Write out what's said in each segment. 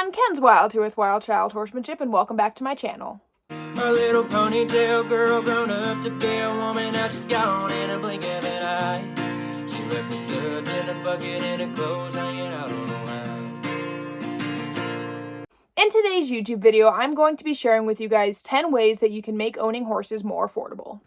everyone, Ken's Wild here with Wild Child Horsemanship, and welcome back to my channel. A little ponytail girl grown up to be a woman, now she's gone in a blink of an eye. She left the suds in a bucket and her clothes hanging out on the line. In today's YouTube video, I'm going to be sharing with you guys 10 ways that you can make owning horses more affordable.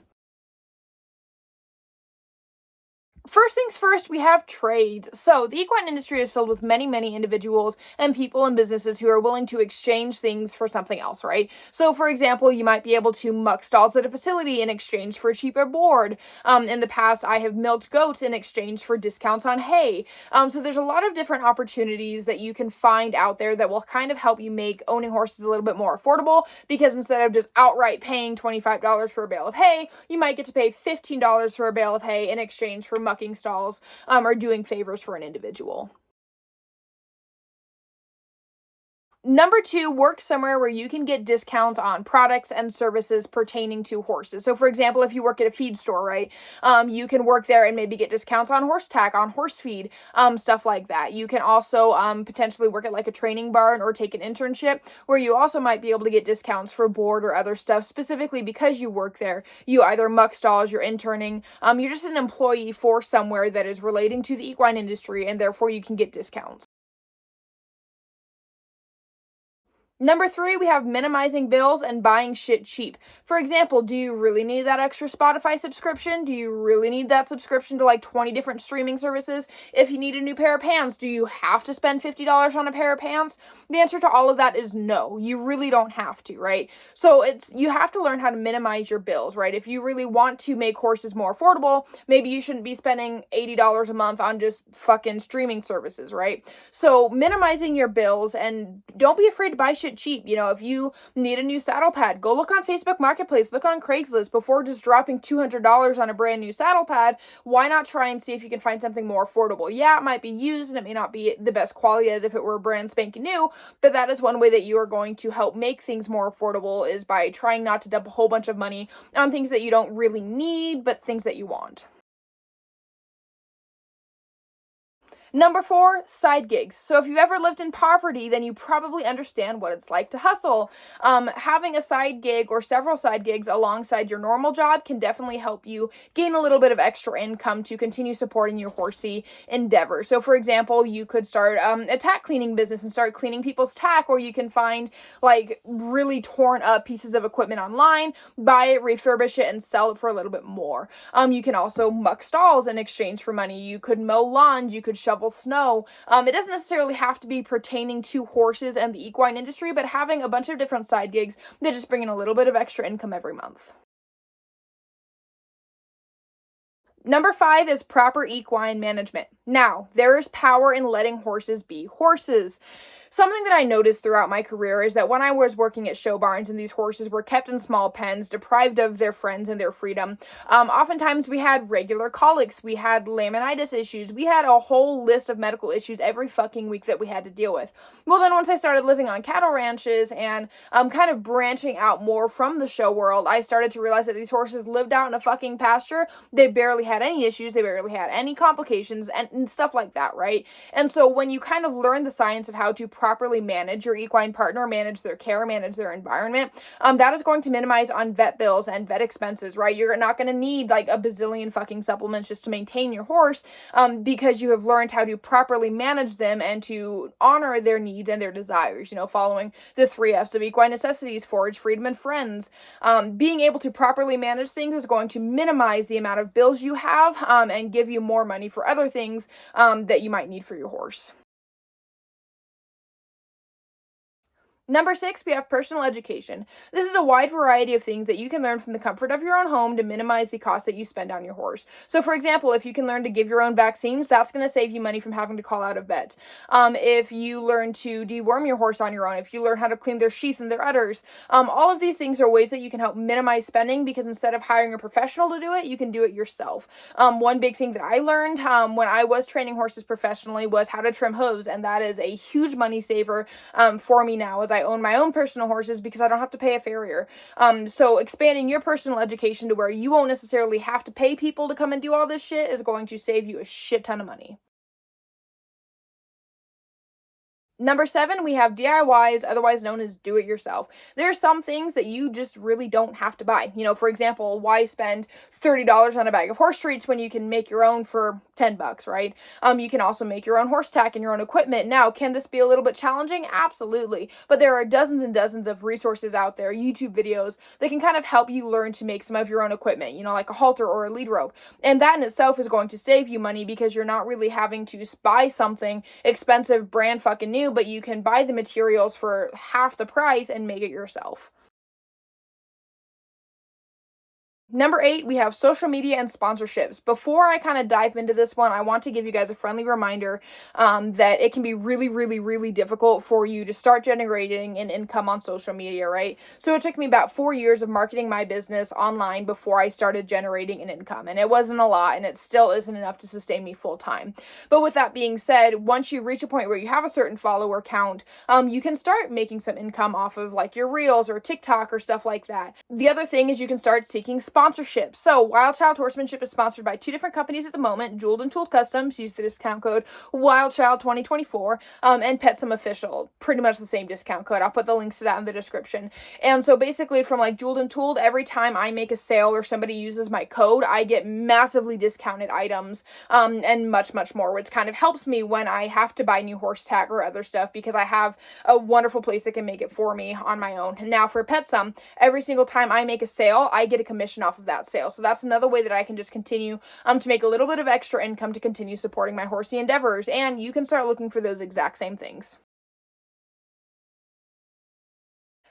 First things first, we have trades. So the equine industry is filled with many individuals and people and businesses who are willing to exchange things for something else, right? So for example, you might be able to muck stalls at a facility in exchange for a cheaper board. In the past, I have milked goats in exchange for discounts on hay. So there's a lot of different opportunities that you can find out there that will kind of help you make owning horses a little bit more affordable, because instead of just outright paying $25 for a bale of hay, you might get to pay $15 for a bale of hay in exchange for mucking stalls or doing favors for an individual. Number 2, work somewhere where you can get discounts on products and services pertaining to horses. So for example, if you work at a feed store, right, you can work there and maybe get discounts on horse tack, on horse feed, stuff like that. You can also potentially work at like a training barn or take an internship where you also might be able to get discounts for board or other stuff, specifically because you work there. You either muck stalls, you're interning, you're just an employee for somewhere that is relating to the equine industry, and therefore you can get discounts. Number 3, we have minimizing bills and buying shit cheap. For example, do you really need that extra Spotify subscription? Do you really need that subscription to like 20 different streaming services? If you need a new pair of pants, do you have to spend $50 on a pair of pants? The answer to all of that is no. You really don't have to, right? So you have to learn how to minimize your bills, right? If you really want to make horses more affordable, maybe you shouldn't be spending $80 a month on just fucking streaming services, right? So minimizing your bills, and don't be afraid to buy shit cheap. You know, if you need a new saddle pad, go look on Facebook Marketplace, look on Craigslist before just dropping $200 on a brand new saddle pad. Why not try and see if you can find something more affordable? Yeah, it might be used and it may not be the best quality as if it were brand spanking new, but that is one way that you are going to help make things more affordable, is by trying not to dump a whole bunch of money on things that you don't really need, but things that you want. Number 4, side gigs. So if you've ever lived in poverty, then you probably understand what it's like to hustle. Having a side gig or several side gigs alongside your normal job can definitely help you gain a little bit of extra income to continue supporting your horsey endeavor. So for example, you could start a tack cleaning business and start cleaning people's tack, or you can find like really torn up pieces of equipment online, buy it, refurbish it, and sell it for a little bit more. You can also muck stalls in exchange for money. You could mow lawns, you could shovel snow. It doesn't necessarily have to be pertaining to horses and the equine industry, but having a bunch of different side gigs that just bring in a little bit of extra income every month. Number 5 is proper equine management. Now, there is power in letting horses be horses. Something that I noticed throughout my career is that when I was working at show barns and these horses were kept in small pens, deprived of their friends and their freedom, oftentimes we had regular colics, we had laminitis issues, we had a whole list of medical issues every fucking week that we had to deal with. Well, then once I started living on cattle ranches and kind of branching out more from the show world, I started to realize that these horses lived out in a fucking pasture. They barely had any issues, they barely had any complications, and stuff like that, right? And so when you kind of learn the science of how to properly manage your equine partner, manage their care, manage their environment, that is going to minimize on vet bills and vet expenses, right? You're not going to need like a bazillion fucking supplements just to maintain your horse, because you have learned how to properly manage them and to honor their needs and their desires, you know, following the 3 F's of equine necessities: forage, freedom, and friends. Being able to properly manage things is going to minimize the amount of bills you have, and give you more money for other things that you might need for your horse. Number 6, we have personal education. This is a wide variety of things that you can learn from the comfort of your own home to minimize the cost that you spend on your horse. So for example, if you can learn to give your own vaccines, that's going to save you money from having to call out a vet. If you learn to deworm your horse on your own, if you learn how to clean their sheath and their udders, all of these things are ways that you can help minimize spending, because instead of hiring a professional to do it, you can do it yourself. One big thing that I learned when I was training horses professionally was how to trim hooves, and that is a huge money saver for me now, as I own my own personal horses, because I don't have to pay a farrier. So expanding your personal education to where you won't necessarily have to pay people to come and do all this shit is going to save you a shit ton of money. Number 7, we have DIYs, otherwise known as do it yourself. There are some things that you just really don't have to buy. For example, why spend $30 on a bag of horse treats when you can make your own for $10, right? You can also make your own horse tack and your own equipment. Now, can this be a little bit challenging? Absolutely. But there are dozens and dozens of resources out there, YouTube videos, that can kind of help you learn to make some of your own equipment, like a halter or a lead rope. And that in itself is going to save you money because you're not really having to buy something expensive, brand fucking new, but you can buy the materials for half the price and make it yourself. Number 8, we have social media and sponsorships. Before I kind of dive into this one, I want to give you guys a friendly reminder that it can be really, really, really difficult for you to start generating an income on social media, right? So it took me about 4 years of marketing my business online before I started generating an income. And it wasn't a lot, and it still isn't enough to sustain me full time. But with that being said, once you reach a point where you have a certain follower count, you can start making some income off of like your Reels or TikTok or stuff like that. The other thing is you can start seeking sponsorship. So Wild Child Horsemanship is sponsored by 2 different companies at the moment: Jeweled and Tooled Customs, use the discount code WildChild2024, and Petsum Official, pretty much the same discount code. I'll put the links to that in the description. And so basically from like Jeweled and Tooled, every time I make a sale or somebody uses my code, I get massively discounted items, and much, much more, which kind of helps me when I have to buy new horse tack or other stuff, because I have a wonderful place that can make it for me on my own. And now for Petsum, every single time I make a sale, I get a commission off of that sale. So that's another way that I can just continue to make a little bit of extra income to continue supporting my horsey endeavors. And you can start looking for those exact same things.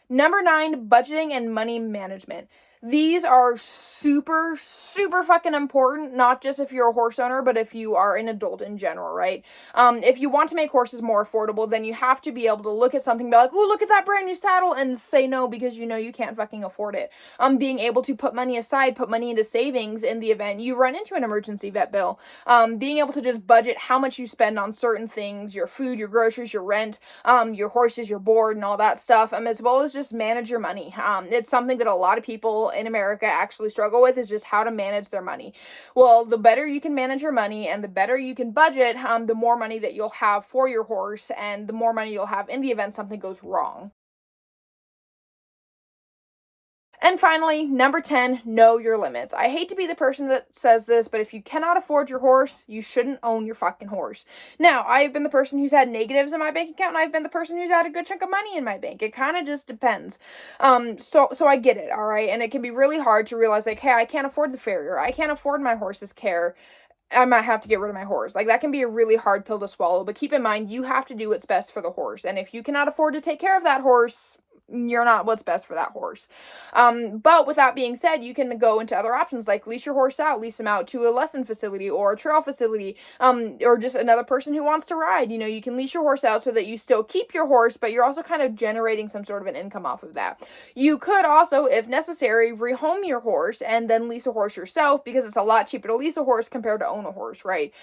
Number 9, budgeting and money management. These are super, super fucking important, not just if you're a horse owner, but if you are an adult in general, right? If you want to make horses more affordable, then you have to be able to look at something and be like, oh, look at that brand new saddle, and say no because you can't fucking afford it. Being able to put money aside, put money into savings in the event you run into an emergency vet bill. Being able to just budget how much you spend on certain things, your food, your groceries, your rent, your horses, your board, and all that stuff, as well as just manage your money. It's something that a lot of people in America actually struggle with, is just how to manage their money. Well, the better you can manage your money and the better you can budget, the more money that you'll have for your horse and the more money you'll have in the event something goes wrong. And finally, number 10, know your limits. I hate to be the person that says this, but if you cannot afford your horse, you shouldn't own your fucking horse. Now, I've been the person who's had negatives in my bank account, and I've been the person who's had a good chunk of money in my bank. It kind of just depends. So I get it, all right? And it can be really hard to realize, like, hey, I can't afford the farrier. I can't afford my horse's care. I might have to get rid of my horse. Like, that can be a really hard pill to swallow, but keep in mind, you have to do what's best for the horse. And if you cannot afford to take care of that horse, you're not what's best for that horse. But with that being said, you can go into other options like lease your horse out, lease them out to a lesson facility or a trail facility, or just another person who wants to ride. You can lease your horse out so that you still keep your horse, but you're also kind of generating some sort of an income off of that. You could also, if necessary, rehome your horse and then lease a horse yourself, because it's a lot cheaper to lease a horse compared to own a horse, right?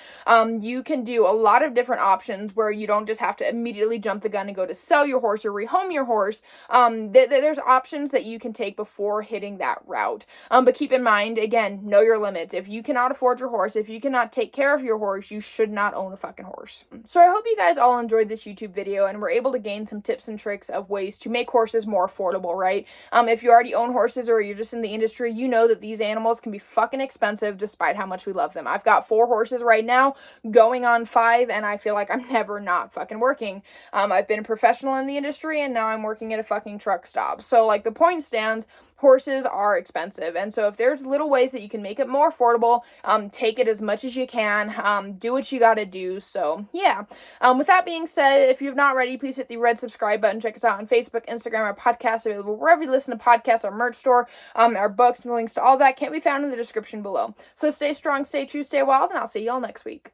You can do a lot of different options where you don't just have to immediately jump the gun and go to sell your horse or rehome your horse. There's options that you can take before hitting that route. But keep in mind, again, know your limits. If you cannot afford your horse, if you cannot take care of your horse, you should not own a fucking horse. So I hope you guys all enjoyed this YouTube video and were able to gain some tips and tricks of ways to make horses more affordable, right? If you already own horses or you're just in the industry, you know that these animals can be fucking expensive despite how much we love them. I've got 4 horses right now, going on 5, and I feel like I'm never not fucking working. I've been a professional in the industry, and now I'm working at a fucking truck stop. So like, the point stands, horses are expensive, and so if there's little ways that you can make it more affordable, take it as much as you can, do what you gotta do. So yeah, with that being said, if you've not already, please hit the red subscribe button. Check us out on Facebook, Instagram, our podcast available wherever you listen to podcasts, our merch store, our books, and the links to all that can be found in the description below. So stay strong, stay true, stay wild, and I'll see you all next week.